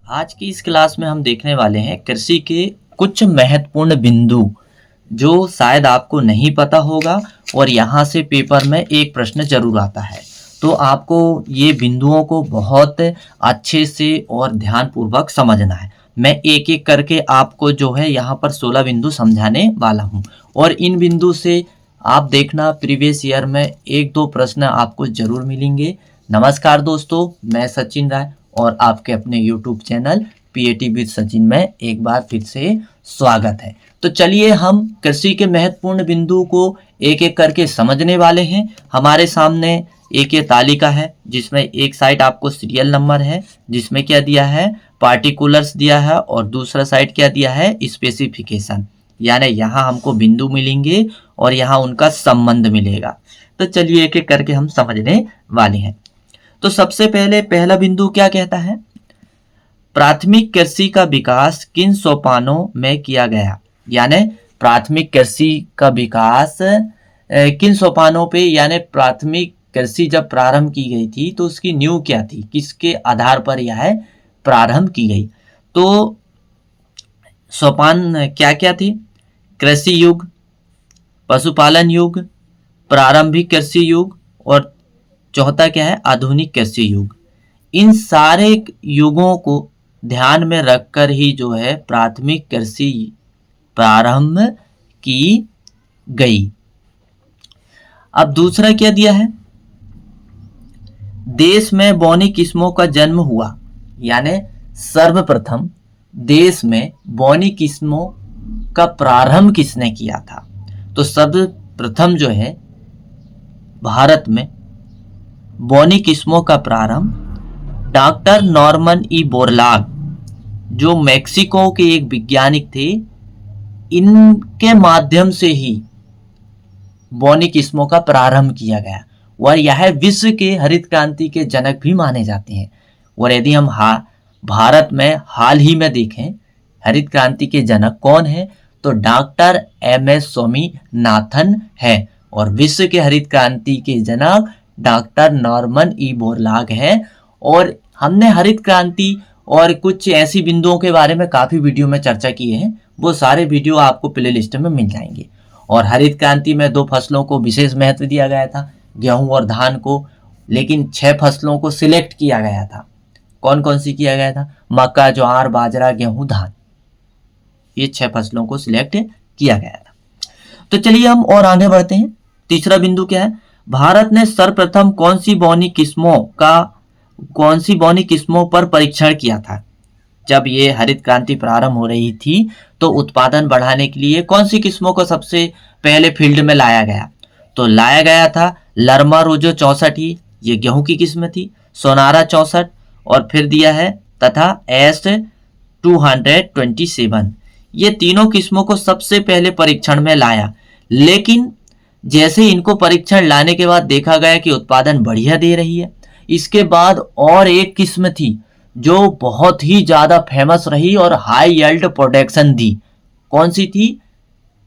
आज की इस क्लास में हम देखने वाले हैं कृषि के कुछ महत्वपूर्ण बिंदु जो शायद आपको नहीं पता होगा और यहाँ से पेपर में एक प्रश्न जरूर आता है। तो आपको ये बिंदुओं को बहुत अच्छे से और ध्यानपूर्वक समझना है। मैं एक एक करके आपको जो है यहाँ पर 16 बिंदु समझाने वाला हूँ और इन बिंदु से आप देखना प्रीवियस ईयर में एक दो प्रश्न आपको जरूर मिलेंगे। नमस्कार दोस्तों, मैं सचिन राय और आपके अपने YouTube channel PAT with Sachin में एक बार फिर से स्वागत है। तो चलिए हम कृषि के महत्वपूर्ण बिंदु को एक एक करके समझने वाले हैं। हमारे सामने एक ये तालिका है जिसमें एक साइड आपको सीरियल नंबर है, जिसमें क्या दिया है, पार्टिकुलर्स दिया है, और दूसरा साइड क्या दिया है, स्पेसिफिकेशन। यानी यहाँ हमको बिंदु मिलेंगे और यहाँ उनका संबंध मिलेगा। तो चलिए एक एक करके हम समझने वाले हैं। तो सबसे पहले पहला बिंदु क्या कहता है, प्राथमिक कृषि का विकास किन सोपानों में किया गया। यानी प्राथमिक कृषि का विकास किन सोपानों पे, यानी प्राथमिक कृषि जब प्रारंभ की गई थी तो उसकी नींव क्या थी, किसके आधार पर यह प्रारंभ की गई। तो सोपान क्या क्या थी, कृषि युग, पशुपालन युग, प्रारंभिक कृषि युग और चौथा क्या है, आधुनिक कृषि युग। इन सारे युगों को ध्यान में रखकर ही जो है प्राथमिक कृषि प्रारंभ की गई। अब दूसरा क्या दिया है, देश में बौनी किस्मों का जन्म हुआ। यानी सर्वप्रथम देश में बौनी किस्मों का प्रारंभ किसने किया था। तो सर्वप्रथम जो है भारत में बौनी किस्मों का प्रारंभ डॉक्टर नॉर्मन ई बोरलाग, जो मेक्सिको के एक वैज्ञानिक थे, इनके माध्यम से ही बौनी किस्मों का प्रारंभ किया गया और यह विश्व के हरित क्रांति के जनक भी माने जाते हैं। और यदि हम भारत में हाल ही में देखें हरित क्रांति के जनक कौन है, तो डॉक्टर एम.एस. स्वामीनाथन है और विश्व के हरित क्रांति के जनक डॉक्टर नॉर्मन ई बोरलाग है। और हमने हरित क्रांति और कुछ ऐसी बिंदुओं के बारे में काफ़ी वीडियो में चर्चा की है, वो सारे वीडियो आपको प्ले लिस्ट में मिल जाएंगे। और हरित क्रांति में 2 फसलों को विशेष महत्व दिया गया था, गेहूं और धान को, लेकिन 6 फसलों को सिलेक्ट किया गया था। कौन कौन सी किया गया था, मक्का, ज्वार, बाजरा, गेहूं, धान, ये 6 फसलों को सिलेक्ट किया गया था। तो चलिए हम और आगे बढ़ते हैं। तीसरा बिंदु क्या है, भारत ने सर्वप्रथम कौन सी बौनी किस्मों पर परीक्षण किया था। जब ये हरित क्रांति प्रारंभ हो रही थी तो उत्पादन बढ़ाने के लिए कौन सी किस्मों को सबसे पहले फील्ड में लाया गया, तो लाया गया था लरमा रोजो 64, ये गेहूं की किस्म थी, सोनारा 64 और फिर दिया है तथा S227, ये तीनों किस्मों को सबसे पहले परीक्षण में लाया। लेकिन जैसे इनको परीक्षण लाने के बाद देखा गया कि उत्पादन बढ़िया दे रही है, इसके बाद और एक किस्म थी जो बहुत ही ज्यादा फेमस रही और हाई यील्ड प्रोडक्शन दी। कौन सी थी,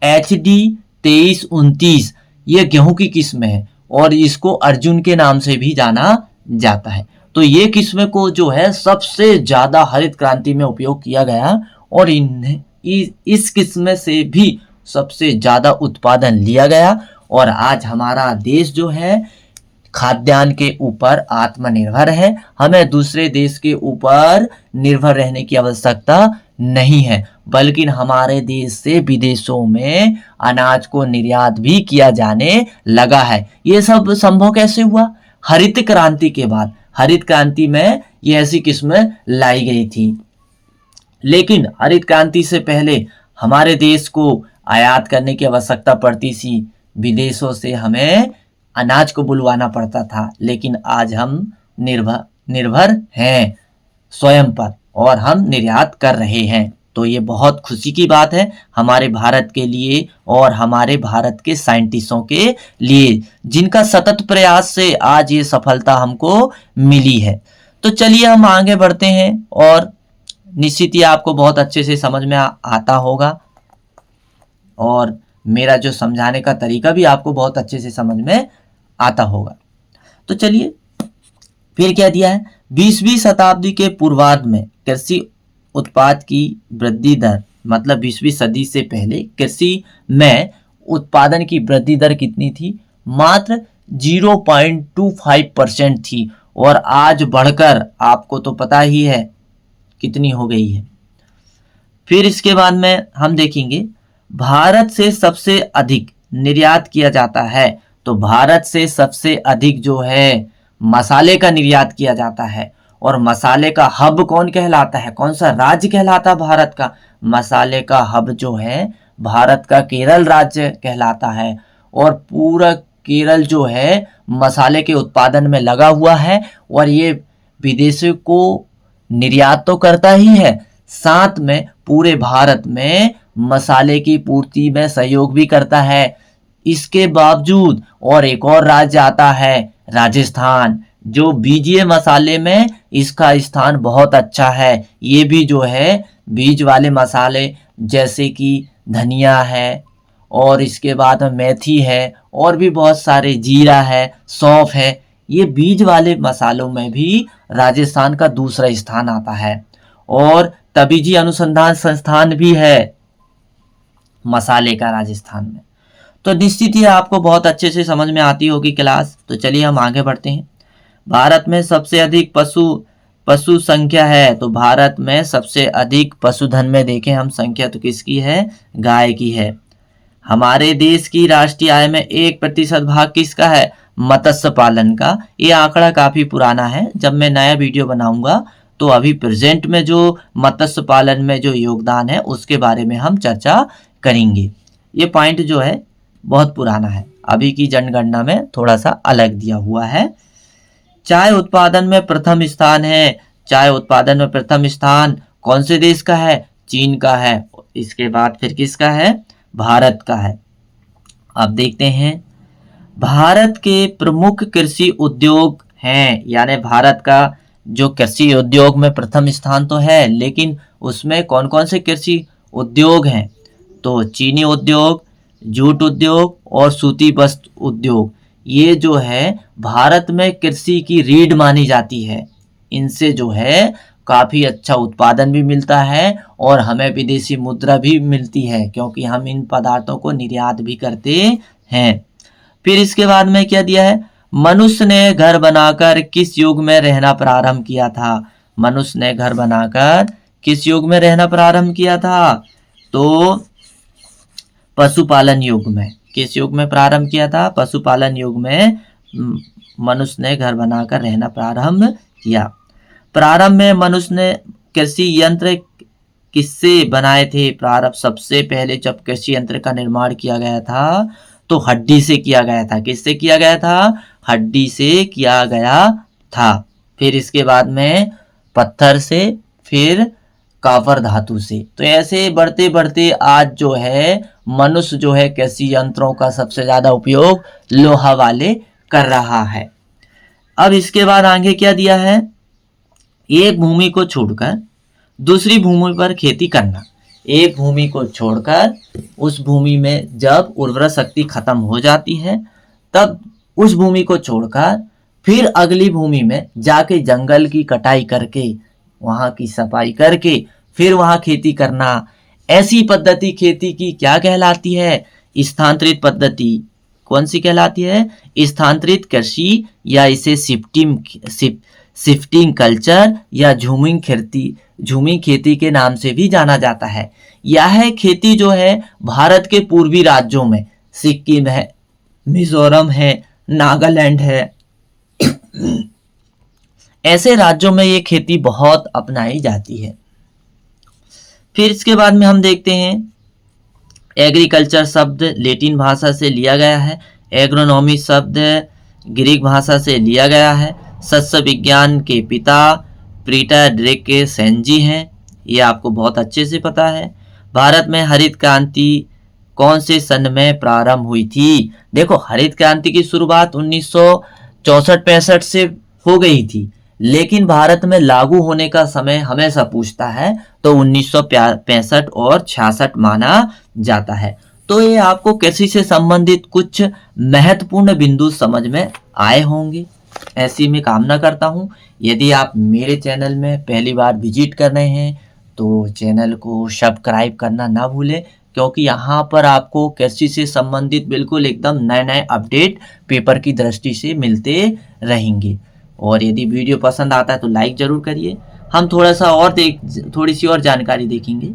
HD2329, ये गेहूं की किस्म है और इसको अर्जुन के नाम से भी जाना जाता है। तो ये किस्म को जो है सबसे ज्यादा हरित क्रांति में उपयोग किया गया और इस किस्म से भी सबसे ज्यादा उत्पादन लिया गया। और आज हमारा देश जो है खाद्यान्न के ऊपर आत्मनिर्भर है, हमें दूसरे देश के ऊपर निर्भर रहने की आवश्यकता नहीं है, बल्कि हमारे देश से विदेशों में अनाज को निर्यात भी किया जाने लगा है। ये सब संभव कैसे हुआ, हरित क्रांति के बाद। हरित क्रांति में ये ऐसी किस्में लाई गई थी, लेकिन हरित क्रांति से पहले हमारे देश को आयात करने की आवश्यकता पड़ती थी, विदेशों से हमें अनाज को बुलवाना पड़ता था। लेकिन आज हम निर्भर हैं स्वयं पर और हम निर्यात कर रहे हैं। तो ये बहुत खुशी की बात है हमारे भारत के लिए और हमारे भारत के साइंटिस्टों के लिए, जिनका सतत प्रयास से आज ये सफलता हमको मिली है। तो चलिए हम आगे बढ़ते हैं और निश्चित ही आपको बहुत अच्छे से समझ में आता होगा और मेरा जो समझाने का तरीका भी आपको बहुत अच्छे से समझ में आता होगा। तो चलिए फिर क्या दिया है, 20वीं शताब्दी के पूर्वार्ध में कृषि उत्पाद की वृद्धि दर, मतलब 20वीं सदी से पहले कृषि में उत्पादन की वृद्धि दर कितनी थी? मात्र 0.25% थी, और आज बढ़कर आपको तो पता ही है कितनी हो गई है। फिर इसके बाद में हम देखेंगे भारत से सबसे अधिक निर्यात किया जाता है। तो भारत से सबसे अधिक जो है मसाले का निर्यात किया जाता है, और मसाले का हब कौन कहलाता है? कौन सा राज्य कहलाता है भारत का? मसाले का हब जो है भारत का केरल राज्य कहलाता है, और पूरा केरल जो है मसाले के उत्पादन में लगा हुआ है, और ये विदेशों को निर्यात तो करता ही है, साथ में पूरे भारत में मसाले की पूर्ति में सहयोग भी करता है। इसके बावजूद और एक और राज्य आता है राजस्थान, जो बीजीय मसाले में इसका स्थान बहुत अच्छा है। ये भी जो है बीज वाले मसाले जैसे कि धनिया है, और इसके बाद मेथी है, और भी बहुत सारे, जीरा है, सौंफ है, ये बीज वाले मसालों में भी राजस्थान का दूसरा स्थान आता है। और तबीजी अनुसंधान संस्थान भी है मसाले का राजस्थान में। तो निश्चित ही आपको बहुत अच्छे से समझ में आती होगी क्लास। तो चलिए हम आगे बढ़ते हैं। भारत में सबसे अधिक पशु संख्या है। तो भारत में सबसे अधिक पशुधन में देखें हम संख्या तो किसकी है? गाय की है। हमारे देश की राष्ट्रीय आय में 1% भाग किसका है? मत्स्य पालन का। ये आंकड़ा काफी पुराना है, जब मैं नया वीडियो बनाऊंगा तो अभी प्रेजेंट में जो मत्स्य पालन में जो योगदान है उसके बारे में हम चर्चा करेंगे। ये पॉइंट जो है बहुत पुराना है, अभी की जनगणना में थोड़ा सा अलग दिया हुआ है। चाय उत्पादन में प्रथम स्थान है। चाय उत्पादन में प्रथम स्थान कौन से देश का है? चीन का है। इसके बाद फिर किसका है? भारत का है। अब देखते हैं भारत के प्रमुख कृषि उद्योग हैं, यानी भारत का जो कृषि उद्योग में प्रथम स्थान तो है, लेकिन उसमें कौन कौन से कृषि उद्योग हैं? तो चीनी उद्योग, जूट उद्योग और सूती वस्त्र उद्योग, ये जो है भारत में कृषि की रीढ़ मानी जाती है। इनसे जो है काफ़ी अच्छा उत्पादन भी मिलता है और हमें विदेशी मुद्रा भी मिलती है, क्योंकि हम इन पदार्थों को निर्यात भी करते हैं। फिर इसके बाद में क्या दिया है? मनुष्य ने घर बनाकर किस युग में रहना प्रारंभ किया था? मनुष्य ने घर बनाकर किस युग में रहना प्रारंभ किया था? तो पशुपालन युग में। किस युग में प्रारंभ किया था? पशुपालन युग में मनुष्य ने घर बनाकर रहना प्रारंभ किया। प्रारंभ में मनुष्य ने कृषि यंत्र किससे बनाए थे? प्रारंभ सबसे पहले जब कृषि यंत्र का निर्माण किया गया था तो हड्डी से किया गया था। किससे किया गया था? हड्डी से किया गया था। फिर इसके बाद में पत्थर से, फिर कापर धातु से। तो ऐसे बढ़ते बढ़ते आज जो है मनुष्य जो है कृषि यंत्रों का सबसे ज्यादा उपयोग लोहा वाले कर रहा है। अब इसके बाद आगे क्या दिया है? एक भूमि को छोड़कर दूसरी भूमि पर खेती करना। एक भूमि को छोड़कर उस भूमि में जब उर्वरा शक्ति खत्म हो जाती है तब उस भूमि को छोड़कर फिर अगली भूमि में जाके जंगल की कटाई करके, वहां की सफाई करके फिर वहां खेती करना। ऐसी पद्धति खेती की क्या कहलाती है? स्थानांतरित पद्धति। कौन सी कहलाती है? स्थानांतरित कृषि, या इसे शिफ्टिंग कल्चर या झूमिंग खेती के नाम से भी जाना जाता है। यह खेती जो है भारत के पूर्वी राज्यों में, सिक्किम है, मिजोरम है, नागालैंड है, ऐसे राज्यों में ये खेती बहुत अपनाई जाती है। फिर इसके बाद में हम देखते हैं एग्रीकल्चर शब्द लैटिन भाषा से लिया गया है। एग्रोनॉमी शब्द ग्रीक भाषा से लिया गया है। सस्य विज्ञान के पिता पीटर ड्रेके सेंजी हैं, ये आपको बहुत अच्छे से पता है। भारत में हरित क्रांति कौन से सन में प्रारंभ हुई थी? देखो, हरित क्रांति की शुरुआत 1964-65 से हो गई थी, लेकिन भारत में लागू होने का समय हमेशा पूछता है तो 1965 और 66 माना जाता है। तो ये आपको कृषि से संबंधित कुछ महत्वपूर्ण बिंदु समझ में आए होंगे। ऐसी मैं कामना करता हूँ। यदि आप मेरे चैनल में पहली बार विजिट कर रहे हैं तो चैनल को सब्सक्राइब करना ना भूलें, क्योंकि यहाँ पर आपको कृषि से संबंधित बिल्कुल एकदम नए-नए अपडेट पेपर की दृष्टि से मिलते रहेंगे। और यदि वीडियो पसंद आता है तो लाइक ज़रूर करिए। हम थोड़ी सी और जानकारी देखेंगे।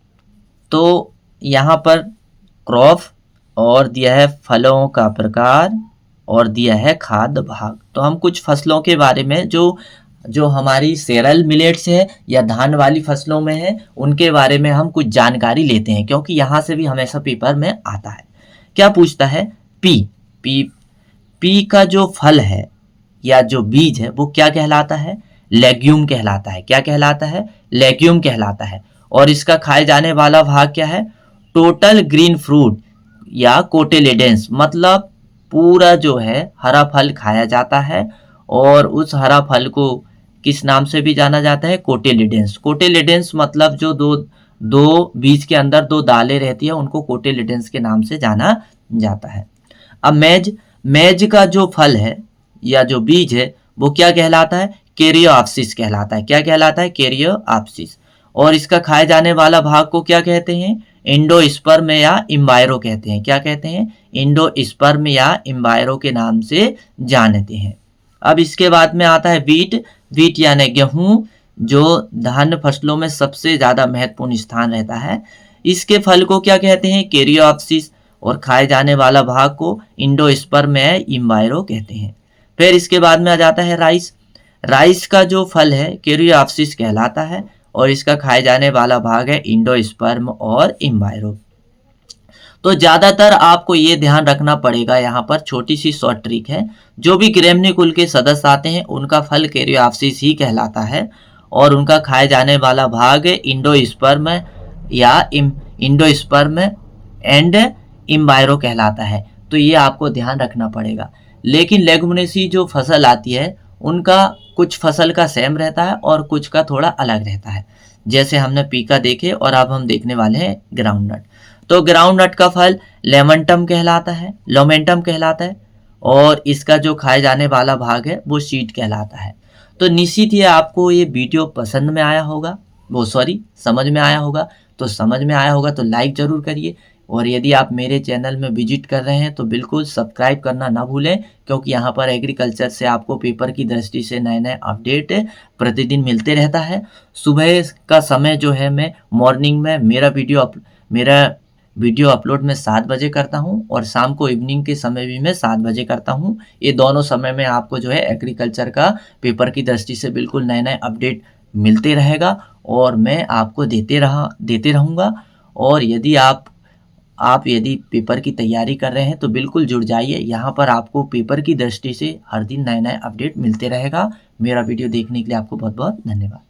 तो यहाँ पर क्रॉप और दिया है फलों का प्रकार और दिया है खाद्य भाग। तो हम कुछ फसलों के बारे में जो हमारी सेरेल मिलेट्स है या धान वाली फसलों में है, उनके बारे में हम कुछ जानकारी लेते हैं, क्योंकि यहाँ से भी हमेशा पेपर में आता है। क्या पूछता है? पी पी पी का जो फल है या जो बीज है वो क्या कहलाता है? लेग्यूम कहलाता है। क्या कहलाता है? लेग्यूम कहलाता है। और इसका खाए जाने वाला भाग क्या है? टोटल ग्रीन फ्रूट या कोटिलिडेंस, मतलब पूरा जो है हरा फल खाया जाता है। और उस हरा फल को किस नाम से भी जाना जाता है? कोटिलिडेंस। कोटिलिडेंस मतलब जो दो बीज के अंदर दो दालें रहती है, उनको कोटिलिडेंस के नाम से जाना जाता है। अब मेज का जो फल है या जो बीज है वो क्या कहलाता है? कैरियोप्सिस कहलाता है। क्या कहलाता है? कैरियोप्सिस। और इसका खाए जाने वाला भाग को क्या कहते हैं? एंडोस्पर्म या इम्बायरो कहते हैं। क्या कहते हैं? एंडोस्पर्म या इम्बायरो के नाम से जानते हैं। अब इसके बाद में आता है वीट यानी गेहूं, जो धान्य फसलों में सबसे ज्यादा महत्वपूर्ण स्थान रहता है। इसके फल को क्या कहते हैं? कैरियोप्सिस। और खाए जाने वाला भाग को एंडोस्पर्म या इम्बायरो कहते हैं। फिर इसके बाद में आ जाता है राइस का जो फल है कैरियोप्सिस कहलाता है, और इसका खाए जाने वाला भाग है एंडोस्पर्म और इम्बायरो। तो ज़्यादातर आपको ये ध्यान रखना पड़ेगा, यहाँ पर छोटी सी शॉर्ट ट्रिक है। जो भी ग्रेमनी कुल के सदस्य आते हैं उनका फल कैरियोप्सिस ही कहलाता है, और उनका खाए जाने वाला भाग एंडोस्पर्म या एंडोस्पर्म एंड इम्बायरो कहलाता है। तो ये आपको ध्यान रखना पड़ेगा। लेकिन लेगुमिनेसी जो फसल आती है उनका कुछ फसल का सेम रहता है और कुछ का थोड़ा अलग रहता है। जैसे हमने पीका देखे, और अब हम देखने वाले हैं ग्राउंडनट। तो ग्राउंडनट का फल लेमेंटम कहलाता है, और इसका जो खाए जाने वाला भाग है वो सीड कहलाता है। तो निश्चित ही आपको ये वीडियो पसंद में आया होगा, समझ में आया होगा। तो समझ में आया होगा तो लाइक ज़रूर करिए। और यदि आप मेरे चैनल में विजिट कर रहे हैं तो बिल्कुल सब्सक्राइब करना ना भूलें, क्योंकि यहाँ पर एग्रीकल्चर से आपको पेपर की दृष्टि से नए-नए अपडेट प्रतिदिन मिलते रहता है। सुबह का समय जो है मैं मॉर्निंग में मेरा वीडियो अपलोड मैं 7 बजे करता हूँ, और शाम को इवनिंग के समय भी मैं 7 बजे करता हूँ। ये दोनों समय में आपको जो है एग्रीकल्चर का पेपर की दृष्टि से बिल्कुल नए-नए अपडेट मिलते रहेगा, और मैं आपको देते रहूँगा। और यदि पेपर की तैयारी कर रहे हैं तो बिल्कुल जुड़ जाइए। यहाँ पर आपको पेपर की दृष्टि से हर दिन नए-नए अपडेट मिलते रहेगा। मेरा वीडियो देखने के लिए आपको बहुत-बहुत धन्यवाद।